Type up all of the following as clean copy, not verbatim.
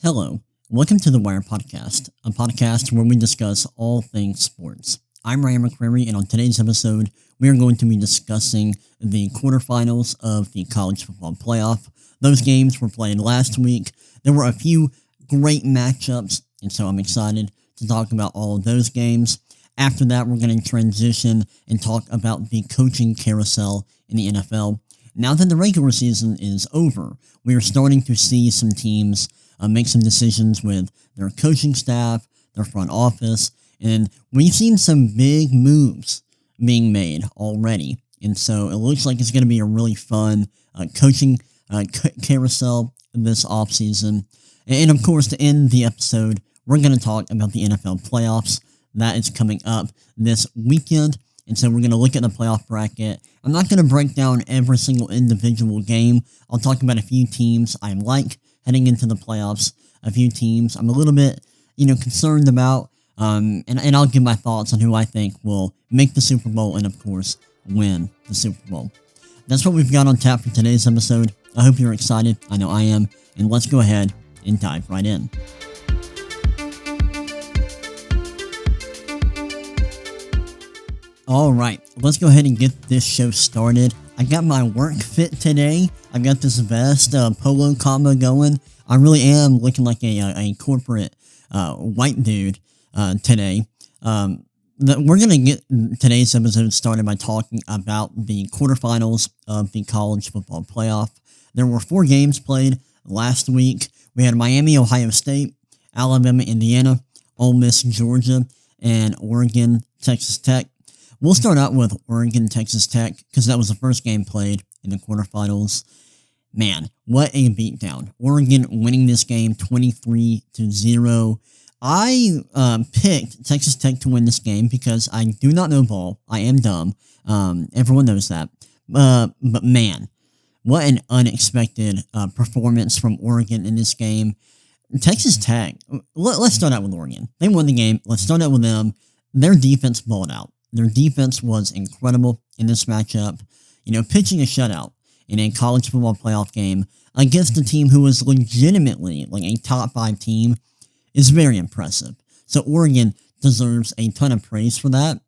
Hello, welcome to the Wire Podcast, a podcast where we discuss all things sports. I'm Ryan McCrary, and on today's episode, we are going to be discussing the quarterfinals of the college football playoff. Those games were played last week. There were a few great matchups, and so I'm excited to talk about all of those games. After that, we're going to transition and talk about the coaching carousel in the NFL. Now that the regular season is over, we are starting to see some teams make some decisions with their coaching staff, their front office, and we've seen some big moves being made already. And so it looks like it's going to be a really fun coaching carousel this offseason. And of course, to end the episode, we're going to talk about the NFL playoffs. That is coming up this weekend. And so we're going to look at the playoff bracket. I'm not going to break down every single individual game. I'll talk about a few teams I like heading into the playoffs, a few teams I'm a little bit, concerned about, and I'll give my thoughts on who I think will make the Super Bowl and, of course, win the Super Bowl. That's what we've got on tap for today's episode. I hope you're excited. I know I am. And let's go ahead and dive right in. All right, let's go ahead and get this show started. I got my work fit today. I've got this vest polo combo going. I really am looking like a corporate white dude today. We're going to get today's episode started by talking about the quarterfinals of the college football playoff. There were 4 games played last week. We had Miami, Ohio State, Alabama, Indiana, Ole Miss, Georgia, and Oregon, Texas Tech. We'll start out with Oregon, Texas Tech, because that was the first game played in the quarterfinals. Man, what a beatdown. Oregon winning this game 23-0. I picked Texas Tech to win this game because I do not know ball. I am dumb. Everyone knows that. But man, what an unexpected performance from Oregon in this game. Texas Tech, let's start out with Oregon. They won the game. Let's start out with them. Their defense balled out. Their defense was incredible in this matchup. Pitching a shutout in a college football playoff game against a team who was legitimately like a top 5 team is very impressive. So Oregon deserves a ton of praise for that.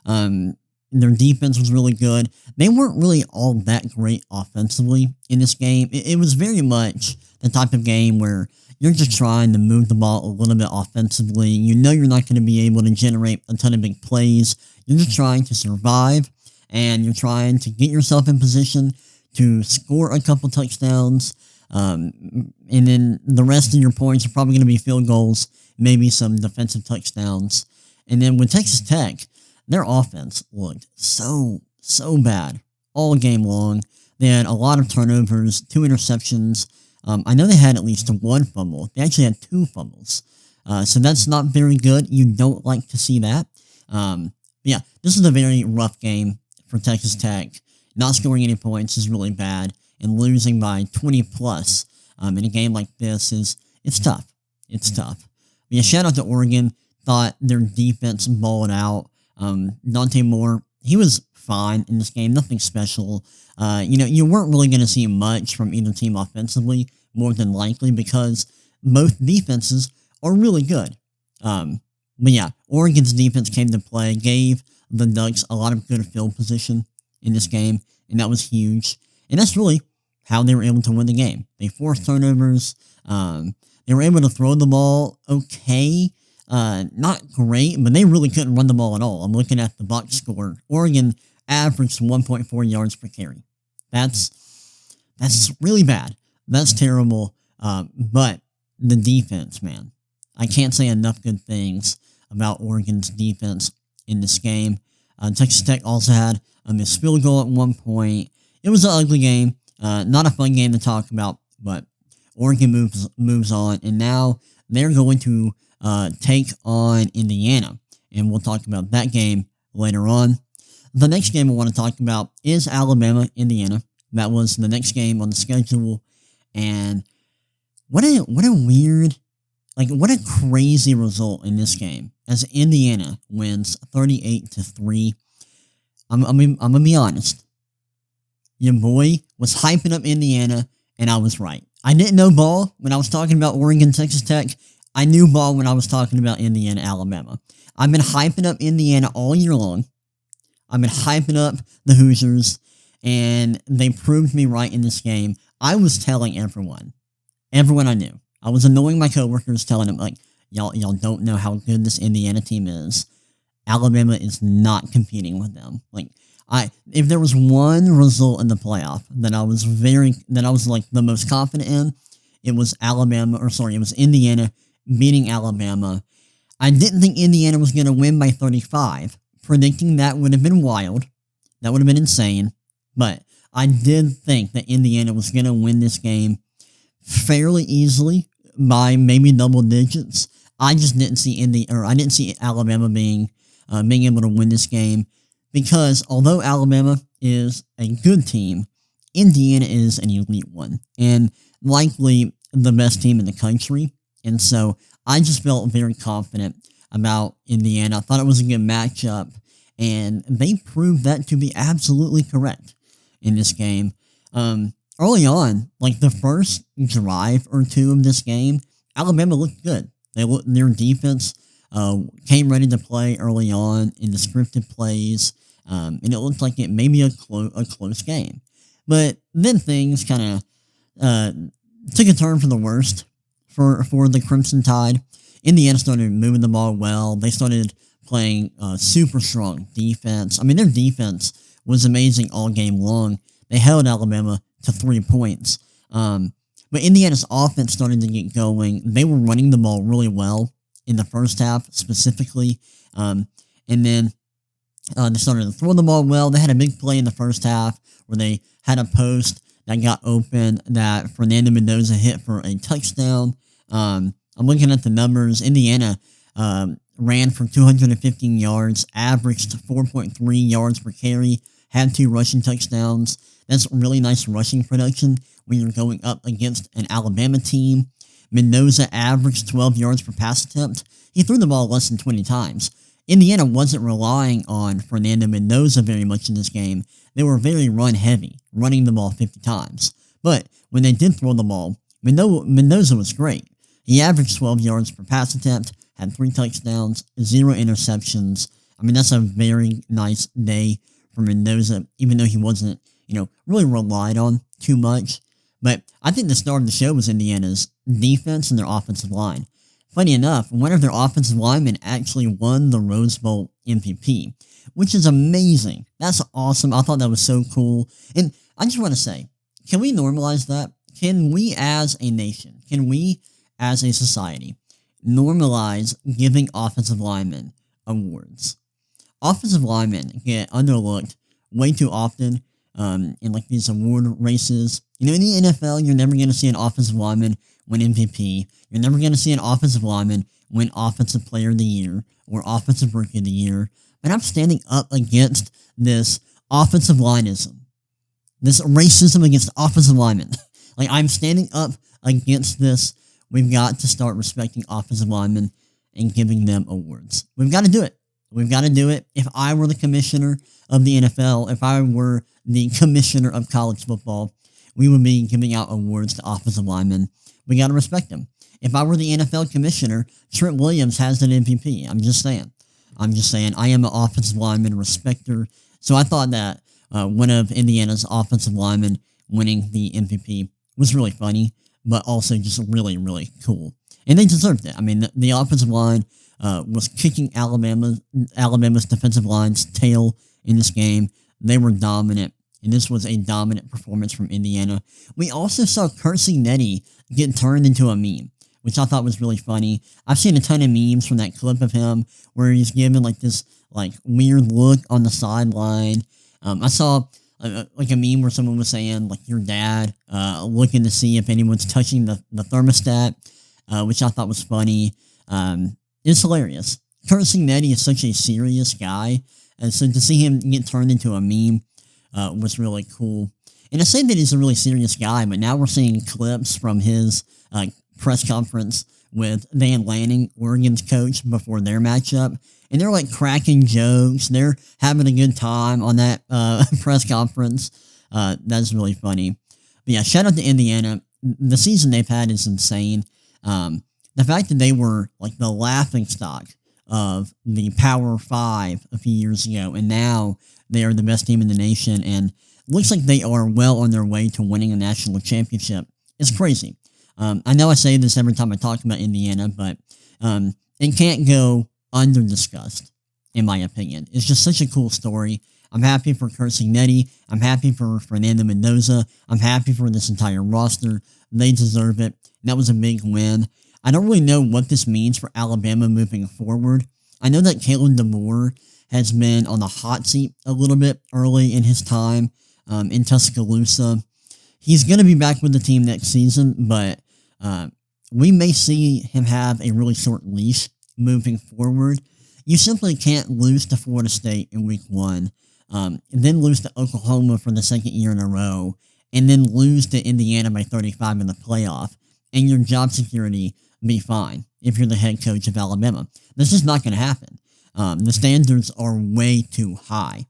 Their defense was really good. They weren't really all that great offensively in this game. It was very much the type of game where you're just trying to move the ball a little bit offensively. You're not going to be able to generate a ton of big plays. You're just trying to survive, and you're trying to get yourself in position to score a couple touchdowns, and then the rest of your points are probably going to be field goals, maybe some defensive touchdowns. And then with Texas Tech, their offense looked so bad all game long. They had a lot of turnovers, 2 interceptions. I know they had at least 1 fumble. They actually had 2 fumbles. So that's not very good. You don't like to see that. Yeah, this is a very rough game for Texas Tech. Not scoring any points is really bad, and losing by 20 plus in a game like this it's tough. It's tough. But yeah, shout out to Oregon. Thought their defense balled out. Dante Moore, he was fine in this game. Nothing special. You weren't really going to see much from either team offensively, more than likely, because both defenses are really good. But yeah, Oregon's defense came to play, gave the Ducks a lot of good field position in this game, and that was huge. And that's really how they were able to win the game. They forced turnovers. They were able to throw the ball okay. Not great, but they really couldn't run the ball at all. I'm looking at the box score. Oregon averaged 1.4 yards per carry. That's really bad. That's terrible. But the defense, man. I can't say enough good things about Oregon's defense in this game. Texas Tech also had a missed field goal at one point. It was an ugly game. Not a fun game to talk about, but Oregon moves on, and now they're going to take on Indiana, and we'll talk about that game later on. The next game I want to talk about is Alabama, Indiana. That was the next game on the schedule, and what a weird, what a crazy result in this game as Indiana wins 38-3. I'm gonna be honest. Your boy was hyping up Indiana, and I was right. I didn't know ball when I was talking about Oregon, Texas Tech. I knew ball when I was talking about Indiana, Alabama. I've been hyping up Indiana all year long. I've been hyping up the Hoosiers, and they proved me right in this game. I was telling everyone I knew. I was annoying my coworkers, telling them, like, y'all don't know how good this Indiana team is. Alabama is not competing with them. Like, if there was one result in the playoff that I was like the most confident in, it was it was Indiana beating Alabama. I didn't think Indiana was going to win by 35. Predicting that would have been wild. That would have been insane. But I did think that Indiana was going to win this game fairly easily by maybe double digits. I just didn't see Alabama being able to win this game, because although Alabama is a good team, Indiana is an elite one and likely the best team in the country. And so I just felt very confident about Indiana. I thought it was a good matchup, and they proved that to be absolutely correct in this game. Early on, like the first drive or two of this game, Alabama looked good. Their defense came ready to play early on in the scripted plays, and it looked like it may be a close game. But then things kind of took a turn for the worst for the Crimson Tide. Indiana started moving the ball well. They started playing super strong defense. I mean, their defense was amazing all game long. They held Alabama to 3 points. But Indiana's offense started to get going. They were running the ball really well in the first half, specifically. And then they started to throw the ball well. They had a big play in the first half where they had a post that got open that Fernando Mendoza hit for a touchdown. I'm looking at the numbers. Indiana ran for 215 yards, averaged 4.3 yards per carry, had 2 rushing touchdowns. That's really nice rushing production when you're going up against an Alabama team. Mendoza averaged 12 yards per pass attempt. He threw the ball less than 20 times. Indiana wasn't relying on Fernando Mendoza very much in this game. They were very run-heavy, running the ball 50 times. But when they did throw the ball, Mendoza was great. He averaged 12 yards per pass attempt, had 3 touchdowns, 0 interceptions. I mean, that's a very nice day for Mendoza, even though he wasn't, really relied on too much. But I think the star of the show was Indiana's defense and their offensive line. Funny enough, one of their offensive linemen actually won the Rose Bowl MVP, which is amazing. That's awesome. I thought that was so cool. And I just want to say, can we normalize that? Can we as a nation, can we as a society normalize giving offensive linemen awards? Offensive linemen get underlooked way too often in like these award races. In the NFL, you're never going to see an offensive lineman win MVP. You're never going to see an offensive lineman win Offensive Player of the Year or Offensive Rookie of the Year. But I'm standing up against this offensive lineism, this racism against offensive linemen. Like, I'm standing up against this. We've got to start respecting offensive linemen and giving them awards. We've got to do it. We've got to do it. If I were the commissioner of the NFL, if I were the commissioner of college football, we would be giving out awards to offensive linemen. We got to respect them. If I were the NFL commissioner, Trent Williams has an MVP. I'm just saying. I am an offensive lineman respecter. So I thought that one of Indiana's offensive linemen winning the MVP was really funny, but also just really, really cool. And they deserved it. I mean, the offensive line was kicking Alabama's defensive line's tail in this game. They were dominant, and this was a dominant performance from Indiana. We also saw Kurt Cignetti get turned into a meme, which I thought was really funny. I've seen a ton of memes from that clip of him where he's given like this weird look on the sideline. I saw like a meme where someone was saying like your dad looking to see if anyone's touching the thermostat, which I thought was funny. It's hilarious. Kurt Cignetti is such a serious guy, and so to see him get turned into a meme was really cool. And I say that he's a really serious guy, but now we're seeing clips from his press conference with Van Lanning, Oregon's coach, before their matchup, and they're like cracking jokes. They're having a good time on that press conference. That's really funny. But yeah, shout out to Indiana. the season they've had is insane. The fact that they were like the laughing stock of the Power Five a few years ago, and now they are the best team in the nation, and looks like they are well on their way to winning a national championship. It's crazy. I know I say this every time I talk about Indiana, but it can't go under discussed, in my opinion. It's just such a cool story. I'm happy for Kurt Signetti. I'm happy for Fernando Mendoza. I'm happy for this entire roster. They deserve it. That was a big win. I don't really know what this means for Alabama moving forward. I know that Kalen DeBoer has been on the hot seat a little bit early in his time in Tuscaloosa. He's going to be back with the team next season, but we may see him have a really short leash moving forward. You simply can't lose to Florida State in week 1, and then lose to Oklahoma for the second year in a row, and then lose to Indiana by 35 in the playoff, and your job security be fine if you're the head coach of Alabama. This is not going to happen. The standards are way too high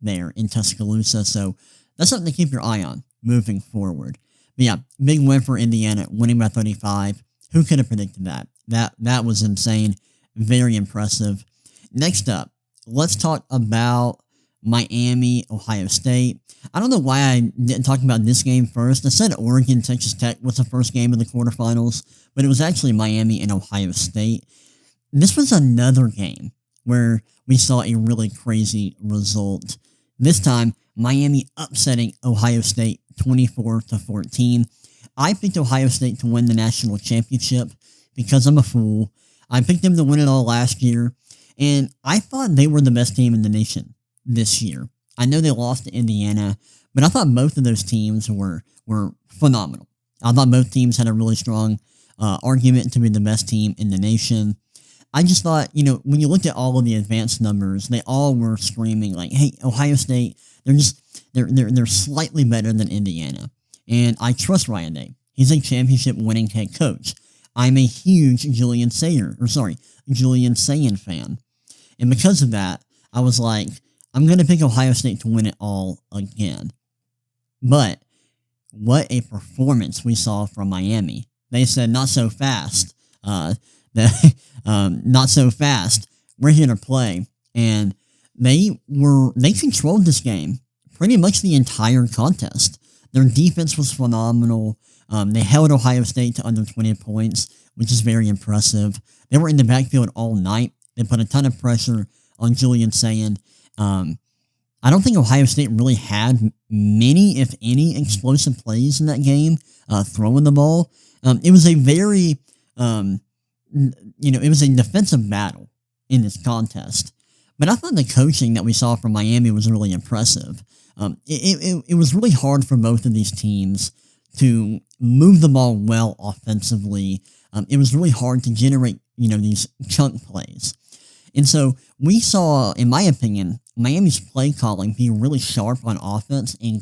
there in Tuscaloosa, so that's something to keep your eye on moving forward. But yeah, big win for Indiana, winning by 35. Who could have predicted that? That was insane. Very impressive. Next up, let's talk about Miami, Ohio State. I don't know why I didn't talk about this game first. I said Oregon, Texas Tech was the first game of the quarterfinals, but it was actually Miami and Ohio State. This was another game where we saw a really crazy result. This time, Miami upsetting Ohio State 24-14. I picked Ohio State to win the national championship because I'm a fool. I picked them to win it all last year, and I thought they were the best team in the nation this year. I know they lost to Indiana, but I thought both of those teams were phenomenal. I thought both teams had a really strong argument to be the best team in the nation. I just thought, when you looked at all of the advanced numbers, they all were screaming like, "Hey, Ohio State, they're slightly better than Indiana." And I trust Ryan Day. He's a championship-winning head coach. I'm a huge Julian Sayin fan. And because of that, I was like, I'm going to pick Ohio State to win it all again. But what a performance we saw from Miami. They said, not so fast. Not so fast. We're here to play. And they controlled this game pretty much the entire contest. Their defense was phenomenal. They held Ohio State to under 20 points, which is very impressive. They were in the backfield all night. They put a ton of pressure on Julian Sayin. I don't think Ohio State really had many, if any, explosive plays in that game, throwing the ball. It was a very, it was a defensive battle in this contest. But I thought the coaching that we saw from Miami was really impressive. It was really hard for both of these teams to move the ball well offensively. It was really hard to generate, these chunk plays. And so we saw, in my opinion, Miami's play calling be really sharp on offense and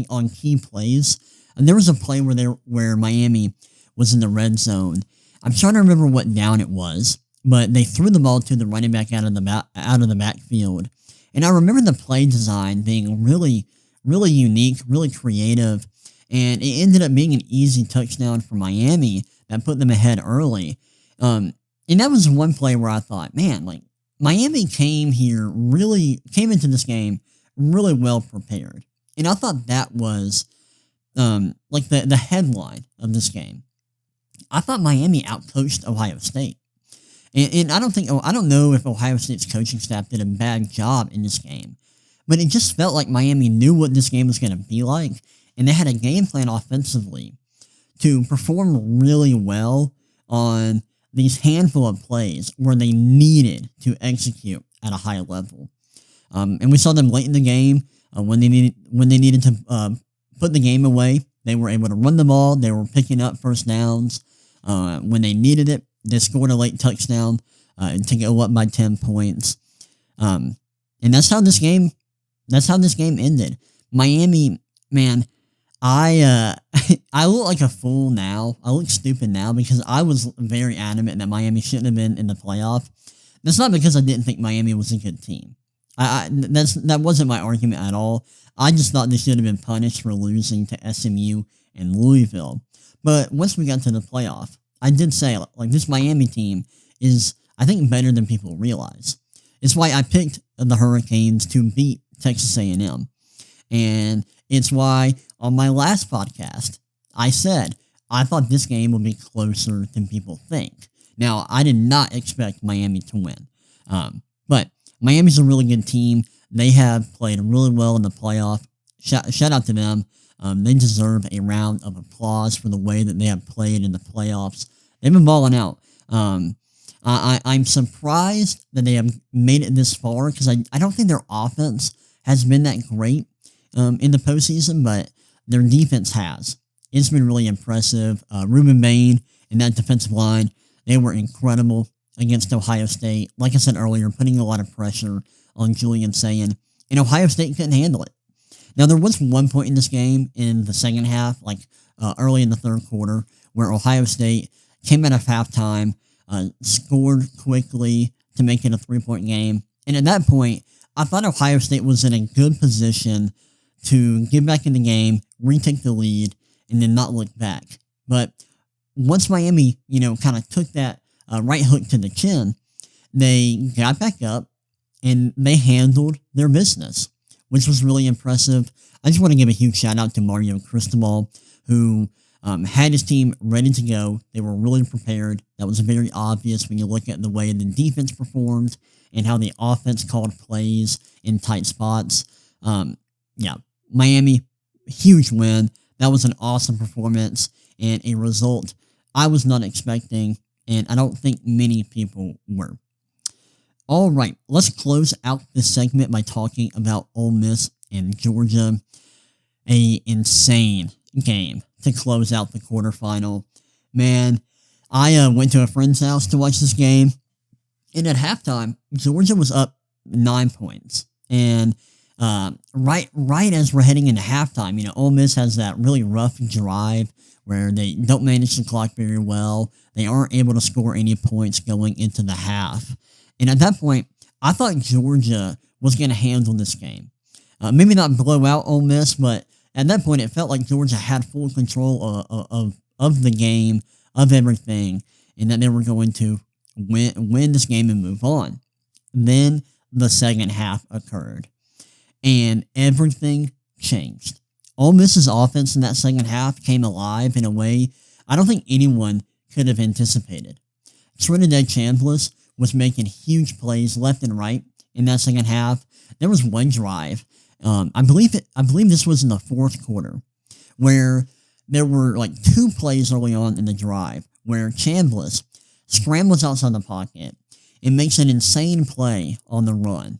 on key plays. And there was a play where Miami was in the red zone. I'm trying to remember what down it was, but they threw the ball to the running back out of the backfield. And I remember the play design being really, really unique, really creative, and it ended up being an easy touchdown for Miami that put them ahead early. And that was one play where I thought, man, like Miami came into this game really well prepared. And I thought that was like the headline of this game. I thought Miami outcoached Ohio State. And I don't know if Ohio State's coaching staff did a bad job in this game, but it just felt like Miami knew what this game was going to be like, and they had a game plan offensively to perform really well on these handful of plays where they needed to execute at a high level. And we saw them late in the game when they needed to put the game away. They were able to run the ball. They were picking up first downs when they needed it. They scored a late touchdown to go up by 10 points. And that's how this game ended. Miami, man, I look like a fool now. I look stupid now because I was very adamant that Miami shouldn't have been in the playoff. That's not because I didn't think Miami was a good team. That wasn't my argument at all. I just thought they should have been punished for losing to SMU and Louisville. But once we got to the playoff, I did say, like, this Miami team is, I think, better than people realize. It's why I picked the Hurricanes to beat Texas A&M. And it's why on my last podcast, I said I thought this game would be closer than people think. Now, I did not expect Miami to win. But Miami's a really good team. They have played really well in the playoff. Shout out to them. They deserve a round of applause for the way that they have played in the playoffs. They've been balling out. I'm surprised that they have made it this far because I don't think their offense has been that great in the postseason, but their defense has. It's been really impressive. Ruben Bain and that defensive line, they were incredible against Ohio State. Like I said earlier, putting a lot of pressure on Julian Sayin, and Ohio State couldn't handle it. Now, there was one point in this game in the second half, like early in the third quarter, where Ohio State came out of halftime, scored quickly to make it a 3-point game. And at that point, I thought Ohio State was in a good position to get back in the game, retake the lead, and then not look back. But once Miami, kind of took that right hook to the chin, they got back up and they handled their business, which was really impressive. I just want to give a huge shout out to Mario Cristobal, who had his team ready to go. They were really prepared. That was very obvious when you look at the way the defense performed and how the offense called plays in tight spots. Miami, huge win. That was an awesome performance and a result I was not expecting, and I don't think many people were. All right, let's close out this segment by talking about Ole Miss and Georgia. An insane game to close out the quarterfinal. Man, I went to a friend's house to watch this game, and at halftime, Georgia was up 9 points. And right as we're heading into halftime, Ole Miss has that really rough drive where they don't manage the clock very well. They aren't able to score any points going into the half. And at that point, I thought Georgia was going to handle this game. Maybe not blow out Ole Miss, but at that point, it felt like Georgia had full control of the game, of everything, and that they were going to win this game and move on. Then the second half occurred, and everything changed. Ole Miss's offense in that second half came alive in a way I don't think anyone could have anticipated. Trinidad Chambliss was making huge plays left and right in that second half. There was one drive, I believe this was in the fourth quarter, where there were like two plays early on in the drive where Chambliss scrambles outside the pocket and makes an insane play on the run.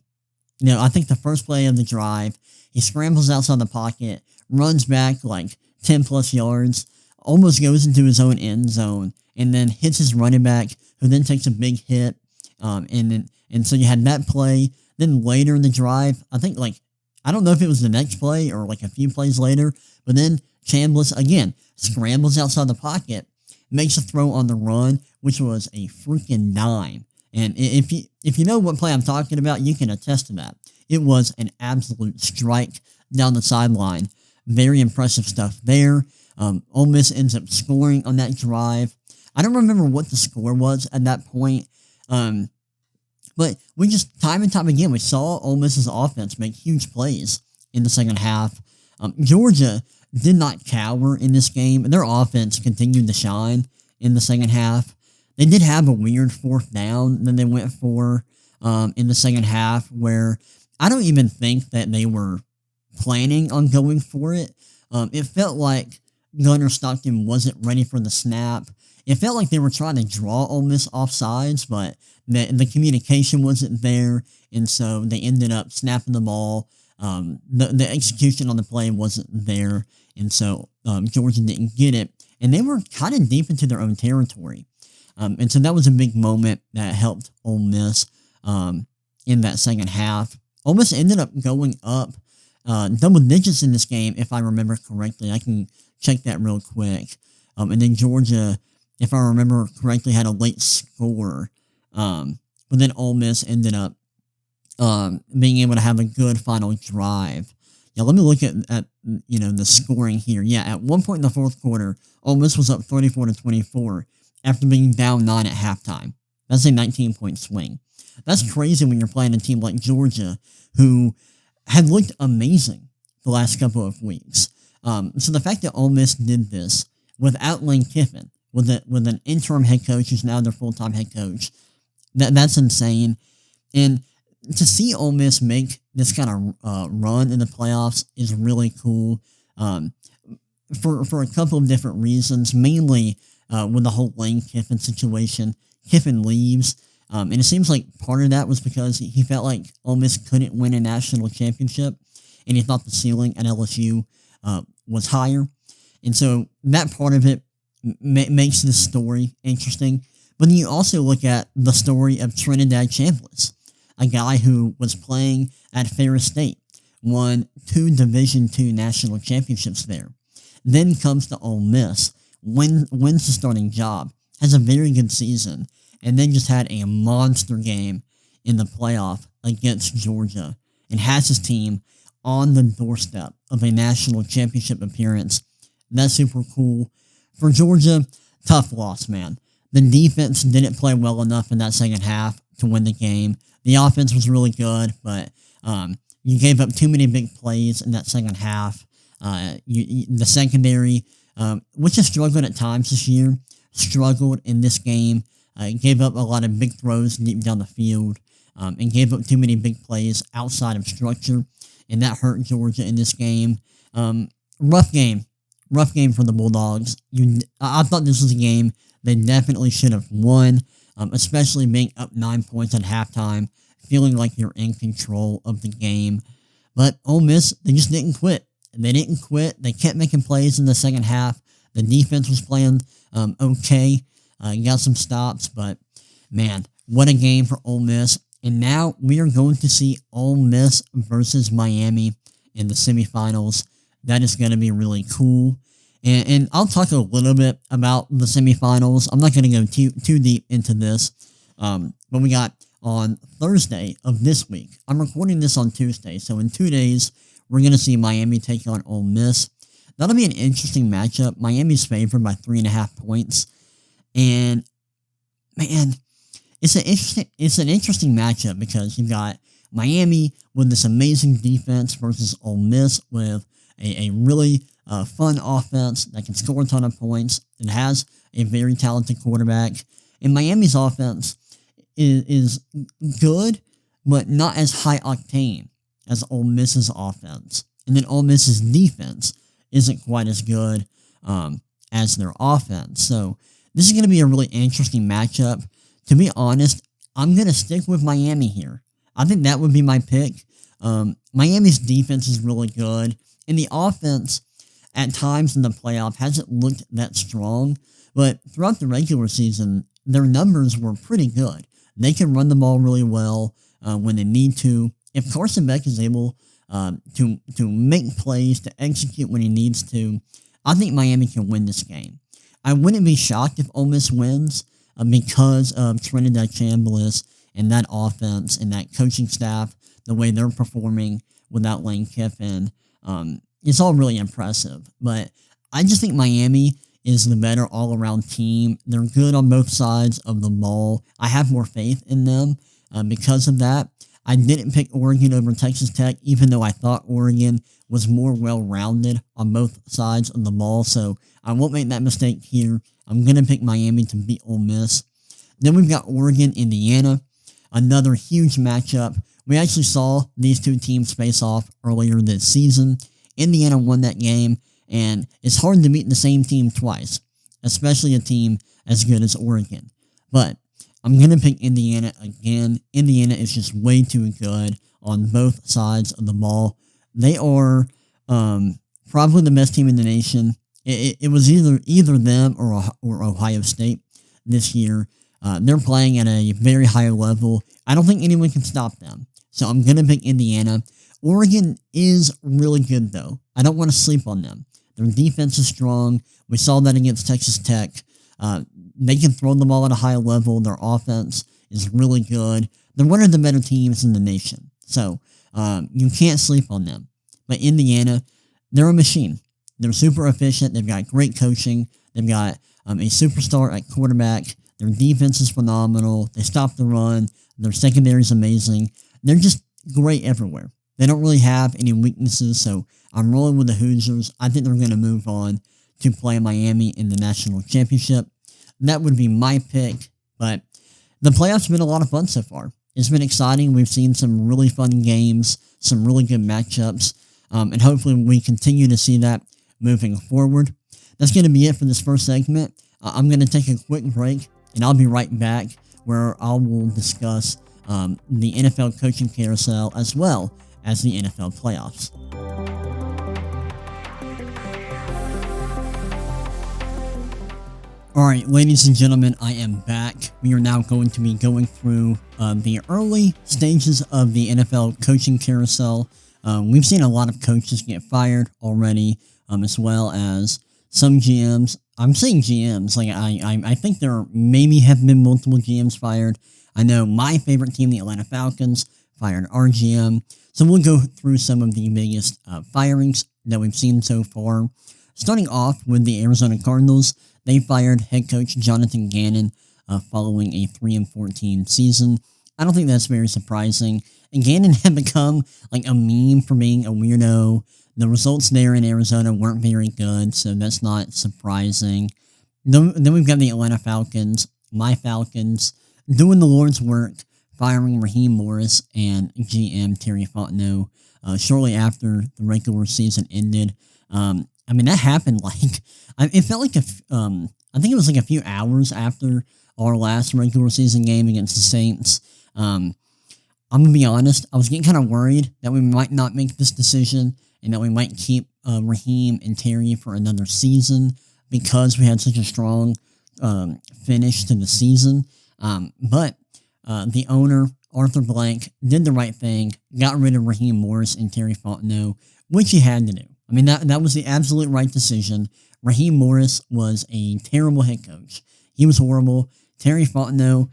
I think the first play of the drive, he scrambles outside the pocket, runs back like 10 plus yards, almost goes into his own end zone, and then hits his running back, who then takes a big hit. And so you had that play. Then later in the drive, I don't know if it was the next play or like a few plays later, but then Chambliss again scrambles outside the pocket, makes a throw on the run, which was a freaking dime. And if you know what play I'm talking about, you can attest to that. It was an absolute strike down the sideline. Very impressive stuff there. Ole Miss ends up scoring on that drive. I don't remember what the score was at that point. But we just, time and time again, we saw Ole Miss's offense make huge plays in the second half. Georgia did not cower in this game. Their offense continued to shine in the second half. They did have a weird fourth down that they went for in the second half, where I don't even think that they were planning on going for it. It felt like Gunnar Stockton wasn't ready for the snap. It felt like they were trying to draw Ole Miss off sides, but the communication wasn't there, and so they ended up snapping the ball. The execution on the play wasn't there, and so Georgia didn't get it, and they were kind of deep into their own territory. And so that was a big moment that helped Ole Miss in that second half. Ole Miss ended up going up double digits in this game, if I remember correctly. I can check that real quick. And then Georgia, if I remember correctly, had a late score. But then Ole Miss ended up being able to have a good final drive Yeah, let me look at the scoring here. Yeah, at one point in the fourth quarter, Ole Miss was up 34-24 after being down 9 at halftime. That's a 19-point swing. That's crazy when you're playing a team like Georgia, who had looked amazing the last couple of weeks. So the fact that Ole Miss did this without Lane Kiffin, with an interim head coach who's now their full-time head coach, that's insane. And to see Ole Miss make this kind of run in the playoffs is really cool. For a couple of different reasons, mainly with the whole Lane Kiffin situation. Kiffin leaves, and it seems like part of that was because he felt like Ole Miss couldn't win a national championship, and he thought the ceiling at LSU was higher. And so that part of it makes this story interesting. But then you also look at the story of Trinidad Chambliss, a guy who was playing at Ferris State, won 2 Division II national championships there, then comes to Ole Miss, wins the starting job, has a very good season, and then just had a monster game in the playoff against Georgia, and has his team on the doorstep of a national championship appearance. That's super cool. For Georgia, tough loss, man. The defense didn't play well enough in that second half to win the game. The offense was really good, but you gave up too many big plays in that second half. The secondary, which has struggled at times this year, struggled in this game. Gave up a lot of big throws deep down the field, and gave up too many big plays outside of structure, and that hurt Georgia in this game. Rough game for the Bulldogs. I thought this was a game they definitely should have won, especially being up 9 points at halftime, feeling like you're in control of the game. But Ole Miss, they just didn't quit. They didn't quit. They kept making plays in the second half. The defense was playing okay. Got some stops, but man, what a game for Ole Miss. And now we are going to see Ole Miss versus Miami in the semifinals. That is going to be really cool. And I'll talk a little bit about the semifinals. I'm not going to go too deep into this. But we got on Thursday of this week. I'm recording this on Tuesday, so in 2 days, we're going to see Miami take on Ole Miss. That'll be an interesting matchup. Miami's favored by 3.5 points. And, man, it's an interesting matchup because you've got Miami with this amazing defense versus Ole Miss with a really fun offense that can score a ton of points. It has a very talented quarterback. And Miami's offense is good, but not as high octane as Ole Miss's offense. And then Ole Miss's defense isn't quite as good as their offense. So this is going to be a really interesting matchup. To be honest, I'm going to stick with Miami here. I think that would be my pick. Miami's defense is really good, and the offense at times in the playoff hasn't looked that strong, but throughout the regular season, their numbers were pretty good. They can run the ball really well when they need to. If Carson Beck is able to make plays, to execute when he needs to, I think Miami can win this game. I wouldn't be shocked if Ole Miss wins because of Trinidad Chambliss and that offense and that coaching staff, the way they're performing without Lane Kiffin. It's all really impressive. But I just think Miami is the better all-around team. They're good on both sides of the ball. I have more faith in them because of that. I didn't pick Oregon over Texas Tech, even though I thought Oregon was more well-rounded on both sides of the ball. So I won't make that mistake here. I'm going to pick Miami to beat Ole Miss. Then we've got Oregon, Indiana, another huge matchup. We actually saw these two teams face off earlier this season. Indiana won that game, and it's hard to beat the same team twice, especially a team as good as Oregon. But I'm going to pick Indiana again. Indiana is just way too good on both sides of the ball. They are probably the best team in the nation. It was either them or Ohio State this year. They're playing at a very high level. I don't think anyone can stop them. So I'm going to pick Indiana. Oregon is really good, though. I don't want to sleep on them. Their defense is strong. We saw that against Texas Tech. They can throw the ball at a high level. Their offense is really good. They're one of the better teams in the nation. So you can't sleep on them. But Indiana, they're a machine. They're super efficient. They've got great coaching. They've got a superstar at quarterback. Their defense is phenomenal. They stop the run. Their secondary is amazing. They're just great everywhere. They don't really have any weaknesses, so I'm rolling with the Hoosiers. I think they're going to move on to play Miami in the national championship. That would be my pick, but the playoffs have been a lot of fun so far. It's been exciting. We've seen some really fun games, some really good matchups, and hopefully we continue to see that moving forward. That's going to be it for this first segment. I'm going to take a quick break, and I'll be right back where I will discuss the NFL coaching carousel as well as the NFL playoffs. Alright, ladies and gentlemen, I am back. We are now going to be going through the early stages of the NFL coaching carousel. We've seen a lot of coaches get fired already, as well as some GMs. I'm saying GMs, like I think there maybe have been multiple GMs fired. I know my favorite team, the Atlanta Falcons, fired our GM. So we'll go through some of the biggest firings that we've seen so far. Starting off with the Arizona Cardinals, they fired head coach Jonathan Gannon following a 3-14 season. I don't think that's very surprising. And Gannon had become like a meme for being a weirdo. The results there in Arizona weren't very good, so that's not surprising. Then we've got the Atlanta Falcons, my Falcons, doing the Lord's work, firing Raheem Morris and GM Terry Fontenot shortly after the regular season ended. I mean, that happened like, it felt like I think it was like a few hours after our last regular season game against the Saints. I'm going to be honest, I was getting kind of worried that we might not make this decision and that we might keep Raheem and Terry for another season because we had such a strong finish to the season. But the owner, Arthur Blank, did the right thing, got rid of Raheem Morris and Terry Fontenot, which he had to do. I mean, that was the absolute right decision. Raheem Morris was a terrible head coach. He was horrible. Terry Fontenot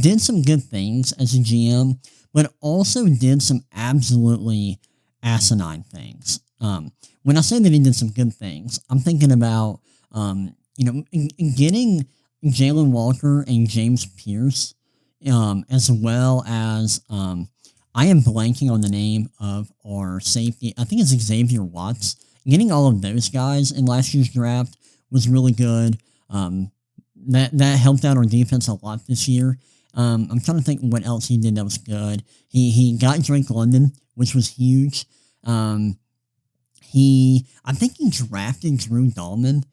did some good things as a GM, but also did some absolutely asinine things. When I say that he did some good things, I'm thinking about, getting Jalen Walker and James Pierce, as well as, I am blanking on the name of our safety. I think it's Xavier Watts. Getting all of those guys in last year's draft was really good. That helped out our defense a lot this year. I'm trying to think what else he did that was good. He got Drake London, which was huge. I think he drafted Drew Dahlman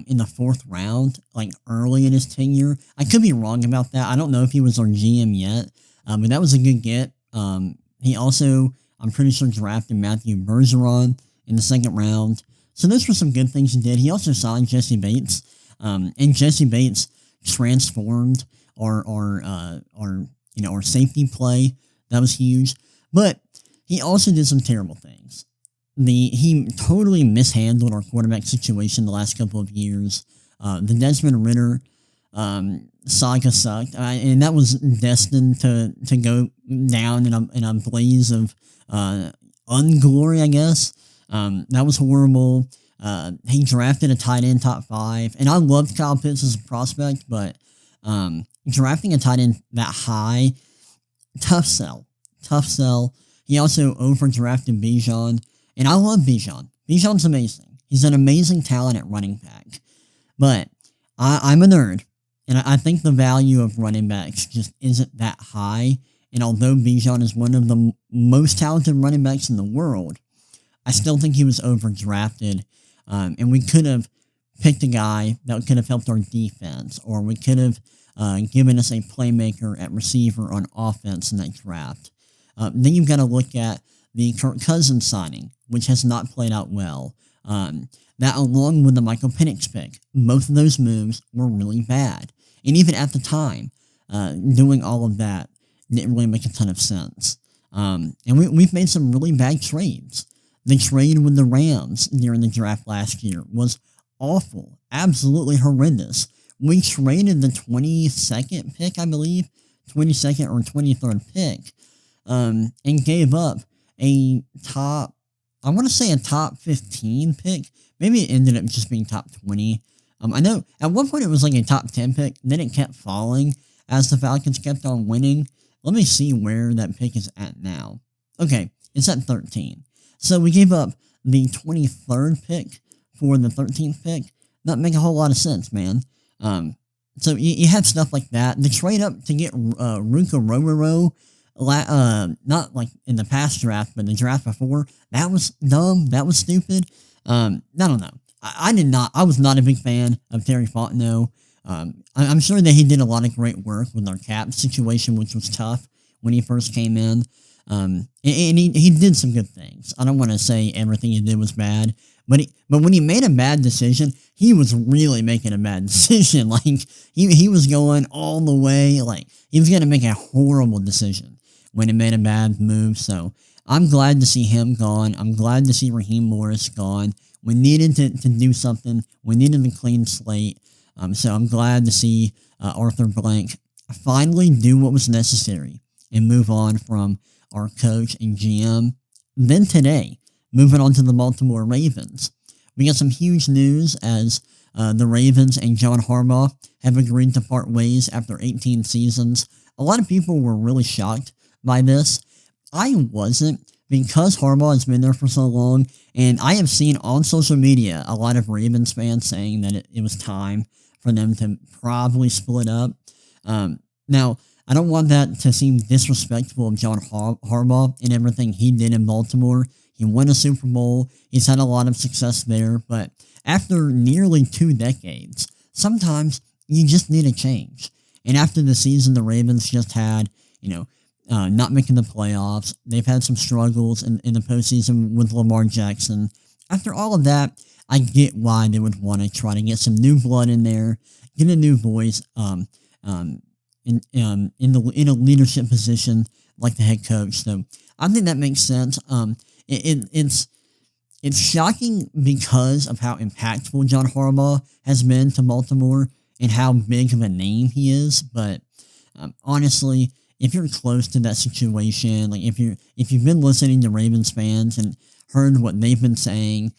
in the 4th round, like early in his tenure. I could be wrong about that. I don't know if he was our GM yet, but that was a good get. He also, I'm pretty sure, drafted Matthew Bergeron in the 2nd round. So those were some good things he did. He also signed Jesse Bates, and Jesse Bates transformed our safety play. That was huge. But he also did some terrible things. He totally mishandled our quarterback situation the last couple of years. The Desmond Ridder saga sucked, and that was destined to go down in a blaze of unglory, I guess. That was horrible. He drafted a tight end top 5, and I loved Kyle Pitts as a prospect, but drafting a tight end that high, tough sell. He also overdrafted Bijan, and I love Bijan. Bijan's amazing. He's an amazing talent at running back, but I'm a nerd. And I think the value of running backs just isn't that high. And although Bijan is one of the most talented running backs in the world, I still think he was overdrafted. And we could have picked a guy that could have helped our defense, or we could have given us a playmaker at receiver on offense in that draft. Then you've got to look at the Kirk Cousins signing, which has not played out well. That along with the Michael Penix pick, both of those moves were really bad. And even at the time, doing all of that didn't really make a ton of sense. And we've made some really bad trades. The trade with the Rams during the draft last year was awful, absolutely horrendous. We traded the 22nd pick, I believe, 22nd or 23rd pick, and gave up a top I want to say a top 15 pick. Maybe it ended up just being top 20. I know at one point it was like a top 10 pick, then it kept falling as the Falcons kept on winning. Let me see where that pick is at now. Okay, it's at 13. So we gave up the 23rd pick for the 13th pick. That make a whole lot of sense, man. So you had stuff like that. The trade up to get Ruka Rororo, not like in the past draft, but the draft before, that was dumb. That was stupid. I don't know. I was not a big fan of Terry Fontenot. I'm sure that he did a lot of great work with our cap situation, which was tough when he first came in. And he did some good things. I don't want to say everything he did was bad, but when he made a bad decision, he was really making a bad decision. Like he was going all the way. Like he was going to make a horrible decision when he made a bad move. So I'm glad to see him gone. I'm glad to see Raheem Morris gone. We needed to do something. We needed a clean slate. So I'm glad to see Arthur Blank finally do what was necessary and move on from our coach and GM. Then today, moving on to the Baltimore Ravens. We got some huge news as the Ravens and John Harbaugh have agreed to part ways after 18 seasons. A lot of people were really shocked by this. I wasn't, because Harbaugh has been there for so long, and I have seen on social media a lot of Ravens fans saying that it was time for them to probably split up. Now, I don't want that to seem disrespectful of John Harbaugh and everything he did in Baltimore. He won a Super Bowl. He's had a lot of success there. But after nearly 2 decades, sometimes you just need a change. And after the season the Ravens just had, not making the playoffs, they've had some struggles in the postseason with Lamar Jackson. After all of that, I get why they would want to try to get some new blood in there, get a new voice, in a leadership position like the head coach. So I think that makes sense. It's shocking because of how impactful John Harbaugh has been to Baltimore and how big of a name he is. But honestly, if you're close to that situation, like if you've been listening to Ravens fans and heard what they've been saying,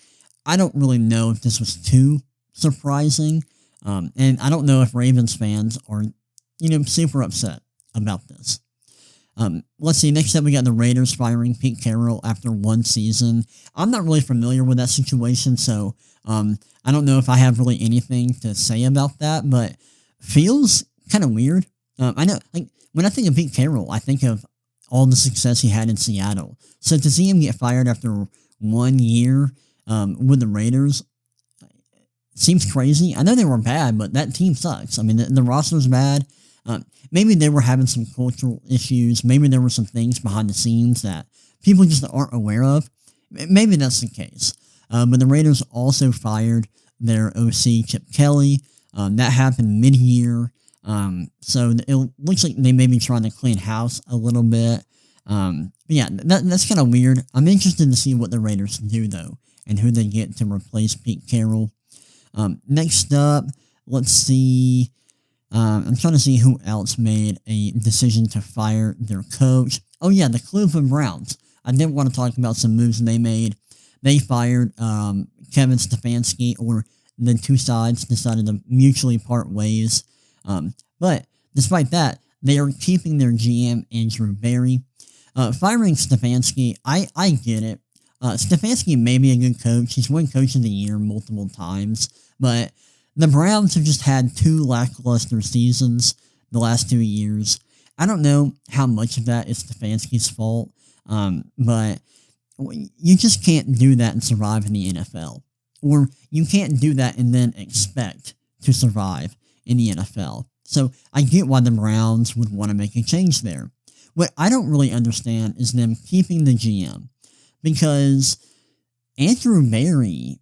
I don't really know if this was too surprising. And I don't know if Ravens fans are super upset about this. Let's see. Next up, we got the Raiders firing Pete Carroll after 1 season. I'm not really familiar with that situation, so I don't know if I have really anything to say about that, but feels kind of weird. I know, like, when I think of Pete Carroll, I think of all the success he had in Seattle. So to see him get fired after 1 year with the Raiders seems crazy. I know they were bad, but that team sucks. I mean, the roster's bad. Maybe they were having some cultural issues. Maybe there were some things behind the scenes that people just aren't aware of. Maybe that's the case. But the Raiders also fired their OC, Chip Kelly. That happened mid-year. So it looks like they may be trying to clean house a little bit. But yeah, that's kind of weird. I'm interested to see what the Raiders do, though, and who they get to replace Pete Carroll. Next up, let's see. I'm trying to see who else made a decision to fire their coach. Oh yeah, the Cleveland Browns. I did want to talk about some moves they made. They fired Kevin Stefanski, or the two sides decided to mutually part ways. But despite that, they are keeping their GM, Andrew Berry. Firing Stefanski, I get it. Stefanski may be a good coach. He's won Coach of the Year multiple times, but the Browns have just had 2 lackluster seasons the last 2 years. I don't know how much of that is Stefanski's fault, but you just can't do that and survive in the NFL. Or you can't do that and then expect to survive in the NFL. So I get why the Browns would want to make a change there. What I don't really understand is them keeping the GM, because Andrew Berry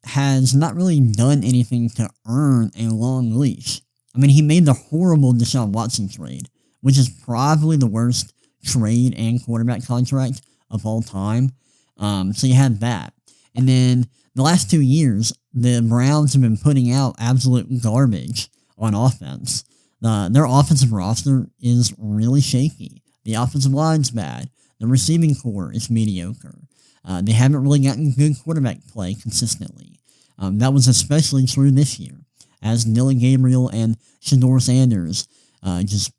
has not really done anything to earn a long leash. I mean, he made the horrible Deshaun Watson trade, which is probably the worst trade and quarterback contract of all time. So you had that. And then the last 2 years, the Browns have been putting out absolute garbage on offense. Their offensive roster is really shaky. The offensive line's bad. The receiving core is mediocre. They haven't really gotten good quarterback play consistently. That was especially true this year, as Dylan Gabriel and Shador Sanders just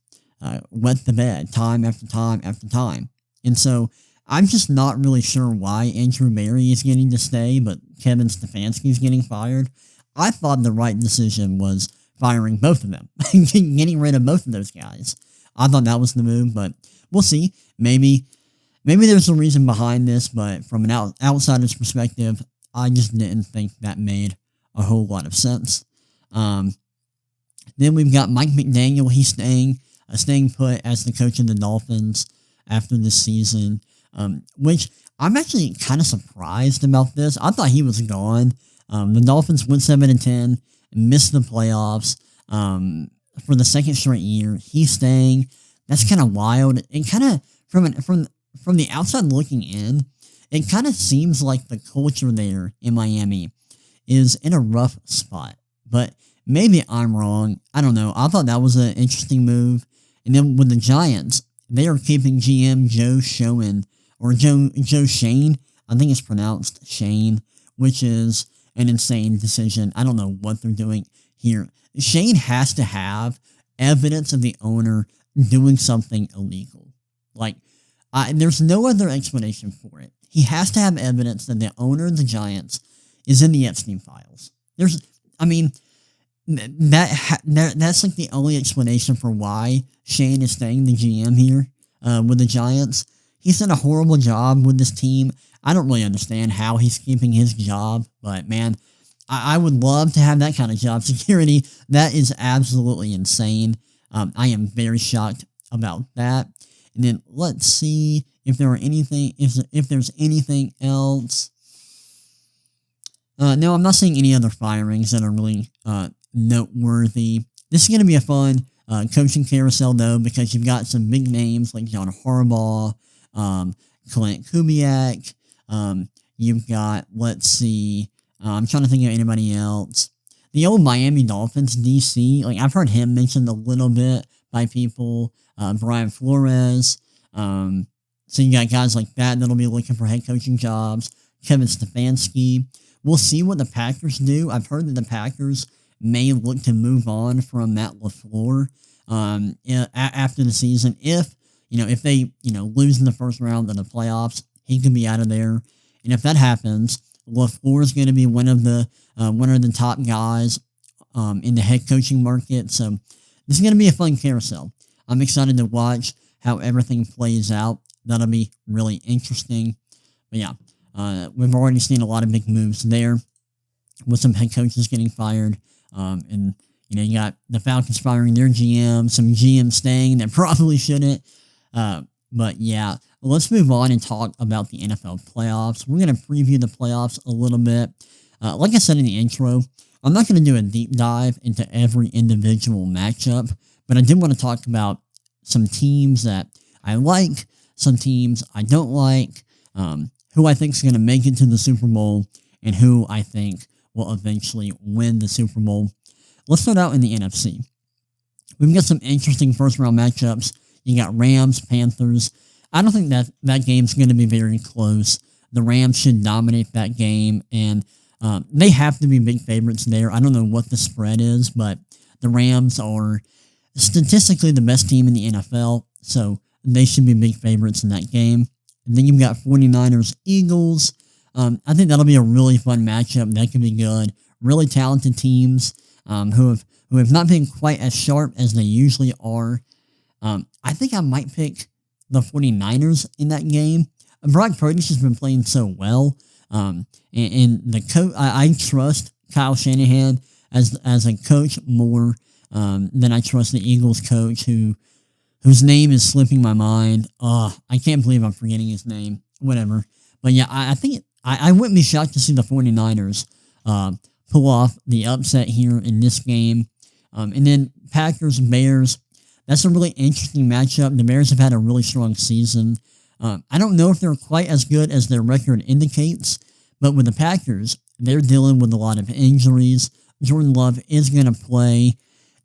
wet the bed time after time after time. And so I'm just not really sure why Andrew Berry is getting to stay, but Kevin Stefanski is getting fired. I thought the right decision was firing both of them, getting rid of both of those guys. I thought that was the move, but we'll see. Maybe there's a reason behind this, but from an outsider's perspective, I just didn't think that made a whole lot of sense. Then we've got Mike McDaniel. He's staying put as the coach of the Dolphins after this season, which I'm actually kind of surprised about this. I thought he was gone. The Dolphins went 7-10, missed the playoffs for the second straight year. He's staying. That's kind of wild. And kind of from the outside looking in, it kind of seems like the culture there in Miami is in a rough spot. But maybe I'm wrong. I don't know. I thought that was an interesting move. And then with the Giants, they are keeping GM Joe Schoen, or Joe Shane. I think it's pronounced Shane, which is an insane decision. I don't know what they're doing here. Shane has to have evidence of the owner doing something illegal. There's no other explanation for it. He has to have evidence that the owner of the Giants is in the Epstein files. That's like the only explanation for why Shane is staying the GM here with the Giants. He's done a horrible job with this team. I don't really understand how he's keeping his job, but man, I would love to have that kind of job security. That is absolutely insane. I am very shocked about that. And then let's see if there's anything else. No, I'm not seeing any other firings that are really noteworthy. This is going to be a fun coaching carousel, though, because you've got some big names like John Harbaugh, Clint Kubiak. You've got, let's see, I'm trying to think of anybody else. The old Miami Dolphins DC, I've heard him mentioned a little bit by people. Brian Flores. So you got guys like that that'll be looking for head coaching jobs. Kevin Stefanski. We'll see what the Packers do. I've heard that the Packers may look to move on from Matt LaFleur after the season. If they lose in the first round of the playoffs, he could be out of there. And if that happens, LaFleur is going to be one of the top guys in the head coaching market. So this is going to be a fun carousel. I'm excited to watch how everything plays out. That'll be really interesting. But yeah, we've already seen a lot of big moves there with some head coaches getting fired. And you got the Falcons firing their GM, some GM staying that probably shouldn't. But yeah, let's move on and talk about the NFL playoffs. We're going to preview the playoffs a little bit. Like I said in the intro, I'm not going to do a deep dive into every individual matchup, but I did want to talk about some teams that I like, some teams I don't like, who I think is going to make it to the Super Bowl, and who I think will eventually win the Super Bowl. Let's start out in the NFC. We've got some interesting first-round matchups. You got Rams, Panthers. I don't think that game's going to be very close. The Rams should dominate that game, and they have to be big favorites there. I don't know what the spread is, but the Rams are statistically the best team in the NFL, so they should be big favorites in that game. And then you've got 49ers, Eagles. I think that'll be a really fun matchup. That could be good. Really talented teams who have not been quite as sharp as they usually are. I think I might pick the 49ers in that game. Brock Purdy has been playing so well. And the coach, I trust Kyle Shanahan as a coach more than I trust the Eagles coach whose name is slipping my mind. I can't believe I'm forgetting his name. Whatever. But yeah, I think I wouldn't be shocked to see the 49ers pull off the upset here in this game. And then Packers, Bears. That's a really interesting matchup. The Bears have had a really strong season. I don't know if they're quite as good as their record indicates, but with the Packers, they're dealing with a lot of injuries. Jordan Love is going to play.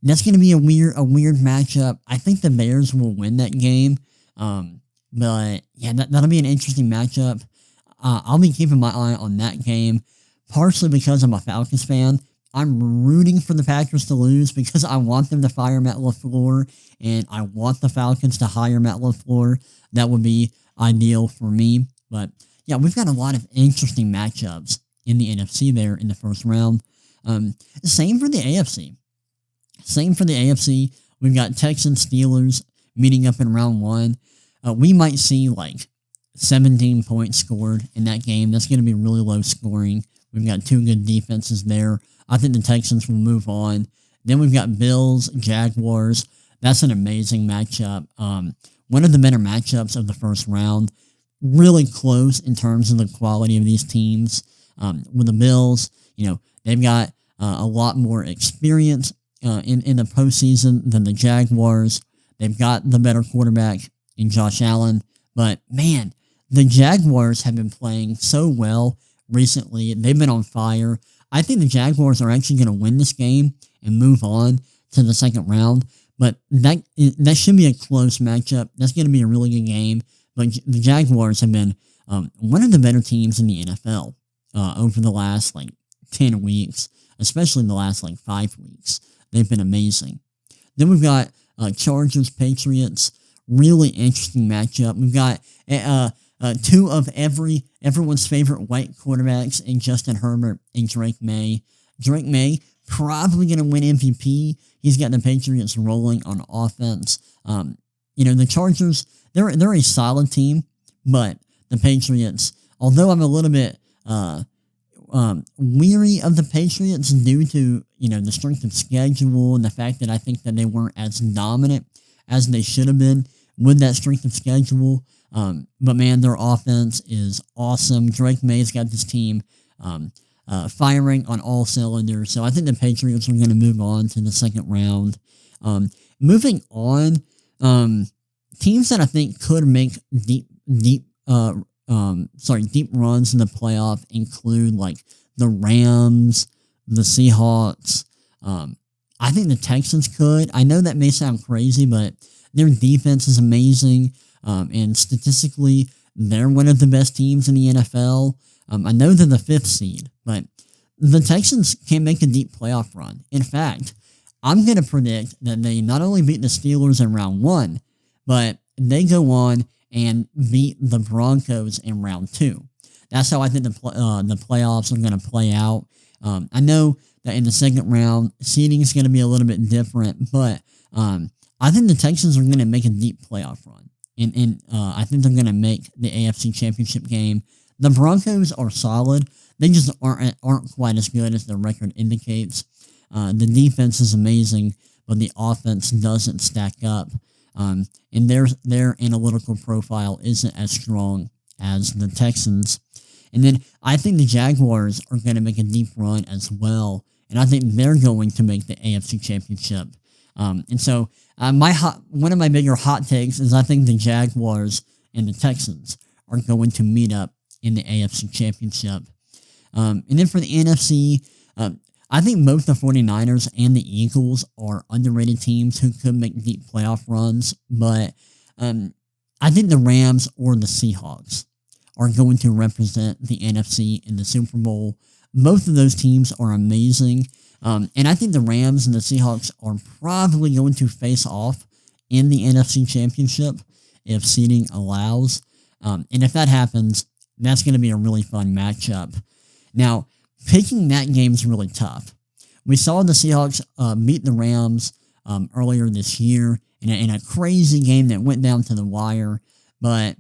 That's going to be a weird matchup. I think the Bears will win that game. But yeah, that'll be an interesting matchup. I'll be keeping my eye on that game, partially because I'm a Falcons fan. I'm rooting for the Packers to lose because I want them to fire Matt LaFleur, and I want the Falcons to hire Matt LaFleur. That would be ideal for me. But yeah, we've got a lot of interesting matchups in the NFC there in the first round. Same for the AFC. We've got Texans Steelers meeting up in round one. We might see like 17 points scored in that game. That's going to be really low scoring. We've got two good defenses there. I think the Texans will move on. Then we've got Bills, Jaguars. That's an amazing matchup. One of the better matchups of the first round. Really close in terms of the quality of these teams. With the Bills, they've got a lot more experience in the postseason than the Jaguars. They've got the better quarterback in Josh Allen. But, man, the Jaguars have been playing so well recently. They've been on fire. I think the Jaguars are actually going to win this game and move on to the second round. But that should be a close matchup. That's going to be a really good game. But the Jaguars have been one of the better teams in the NFL over the last, 10 weeks, especially the last, 5 weeks. They've been amazing. Then we've got Chargers, Patriots. Really interesting matchup. We've got two of everyone's favorite white quarterbacks in Justin Herbert and Drake May. Drake May probably going to win MVP. He's got the Patriots rolling on offense. The Chargers, they're a solid team, but the Patriots, although I'm a little bit weary of the Patriots due to the strength of schedule and the fact that I think that they weren't as dominant as they should have been with that strength of schedule. But man, their offense is awesome. Drake May's got this team firing on all cylinders. So I think the Patriots are going to move on to the second round. Moving on, teams that I think could make deep runs in the playoff include the Rams, the Seahawks. I think the Texans could. I know that may sound crazy, but their defense is amazing. And statistically, they're one of the best teams in the NFL. I know they're the 5th seed, but the Texans can make a deep playoff run. In fact, I'm going to predict that they not only beat the Steelers in round 1, but they go on and beat the Broncos in round 2. That's how I think the playoffs are going to play out. I know that in the second round, seeding is going to be a little bit different, but I think the Texans are going to make a deep playoff run. And I think they're going to make the AFC Championship game. The Broncos are solid. They just aren't quite as good as their record indicates. The defense is amazing, but the offense doesn't stack up. And their analytical profile isn't as strong as the Texans. And then I think the Jaguars are going to make a deep run as well. And I think they're going to make the AFC Championship. And so one of my bigger hot takes is I think the Jaguars and the Texans are going to meet up in the AFC Championship. And then for the NFC, I think both the 49ers and the Eagles are underrated teams who could make deep playoff runs, but I think the Rams or the Seahawks are going to represent the NFC in the Super Bowl. Both of those teams are amazing, and I think the Rams and the Seahawks are probably going to face off in the NFC Championship if seeding allows, and if that happens, that's going to be a really fun matchup. Now, picking that game is really tough. We saw the Seahawks beat the Rams earlier this year in a crazy game that went down to the wire, but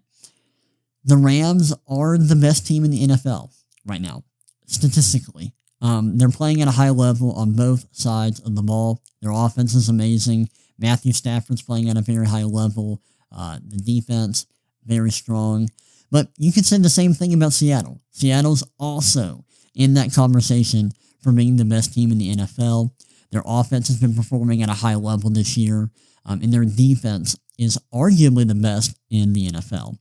the Rams are the best team in the NFL right now, statistically. They're playing at a high level on both sides of the ball. Their offense is amazing. Matthew Stafford's playing at a very high level. The defense, very strong. But you could say the same thing about Seattle. Seattle's also in that conversation for being the best team in the NFL. Their offense has been performing at a high level this year, and their defense is arguably the best in the NFL.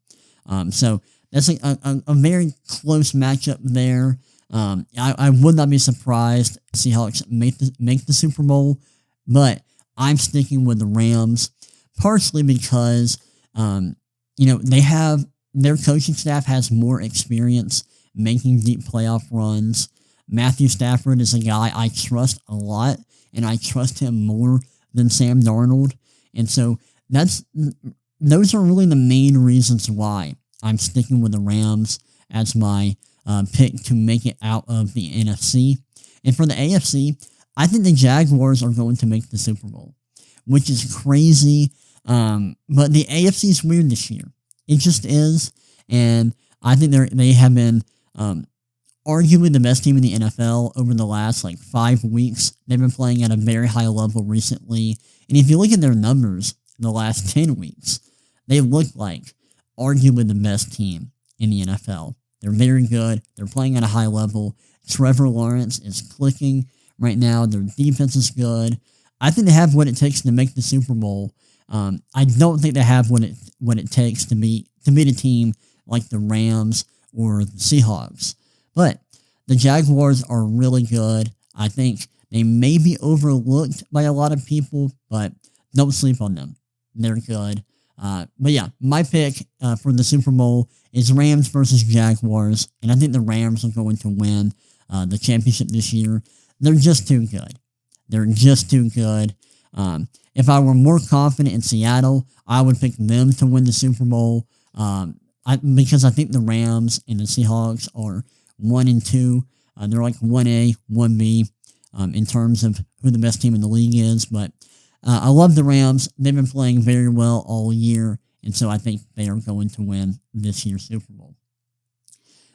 So that's a very close matchup there. I would not be surprised if Seahawks make the Super Bowl, but I'm sticking with the Rams, partially because they have their coaching staff has more experience making deep playoff runs. Matthew Stafford is a guy I trust a lot, and I trust him more than Sam Darnold. And so those are really the main reasons why I'm sticking with the Rams as my pick to make it out of the NFC. And for the AFC, I think the Jaguars are going to make the Super Bowl, which is crazy. But the AFC is weird this year. It just is. And I think they have been arguably the best team in the NFL over the last 5 weeks. They've been playing at a very high level recently. And if you look at their numbers in the last 10 weeks, they look like arguably the best team in the NFL. They're very good. They're playing at a high level. Trevor Lawrence is clicking right now. Their defense is good. I think they have what it takes to make the Super Bowl. I don't think they have what it takes to beat a team like the Rams or the Seahawks. But the Jaguars are really good. I think they may be overlooked by a lot of people, but don't sleep on them. They're good. But yeah, my pick for the Super Bowl is Rams versus Jaguars, and I think the Rams are going to win the championship this year. They're just too good. They're just too good. If I were more confident in Seattle, I would pick them to win the Super Bowl because I think the Rams and the Seahawks are 1 and 2. They're like 1A, 1B in terms of who the best team in the league is. But I love the Rams. They've been playing very well all year, and so I think they are going to win this year's Super Bowl.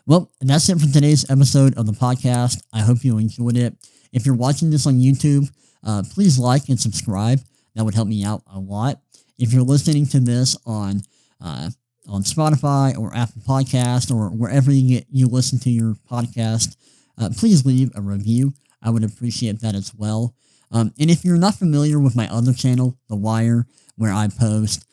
Well, that's it for today's episode of the podcast. I hope you enjoyed it. If you're watching this on YouTube, please like and subscribe. That would help me out a lot. If you're listening to this on Spotify or Apple Podcast or wherever you listen to your podcast, please leave a review. I would appreciate that as well. And if you're not familiar with my other channel, The Wire, where I post,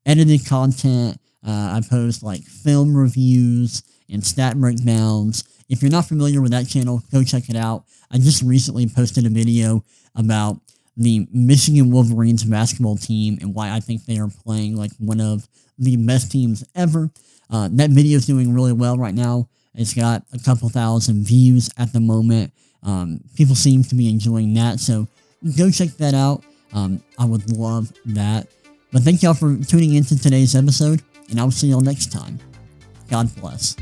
edited content, I post film reviews and stat breakdowns. If you're not familiar with that channel, go check it out. I just recently posted a video about the Michigan Wolverines basketball team and why I think they are playing like one of the best teams ever. That video is doing really well right now. It's got a couple thousand views at the moment. People seem to be enjoying that, so go check that out. I would love that. But thank y'all for tuning into today's episode, and I'll see y'all next time. God bless.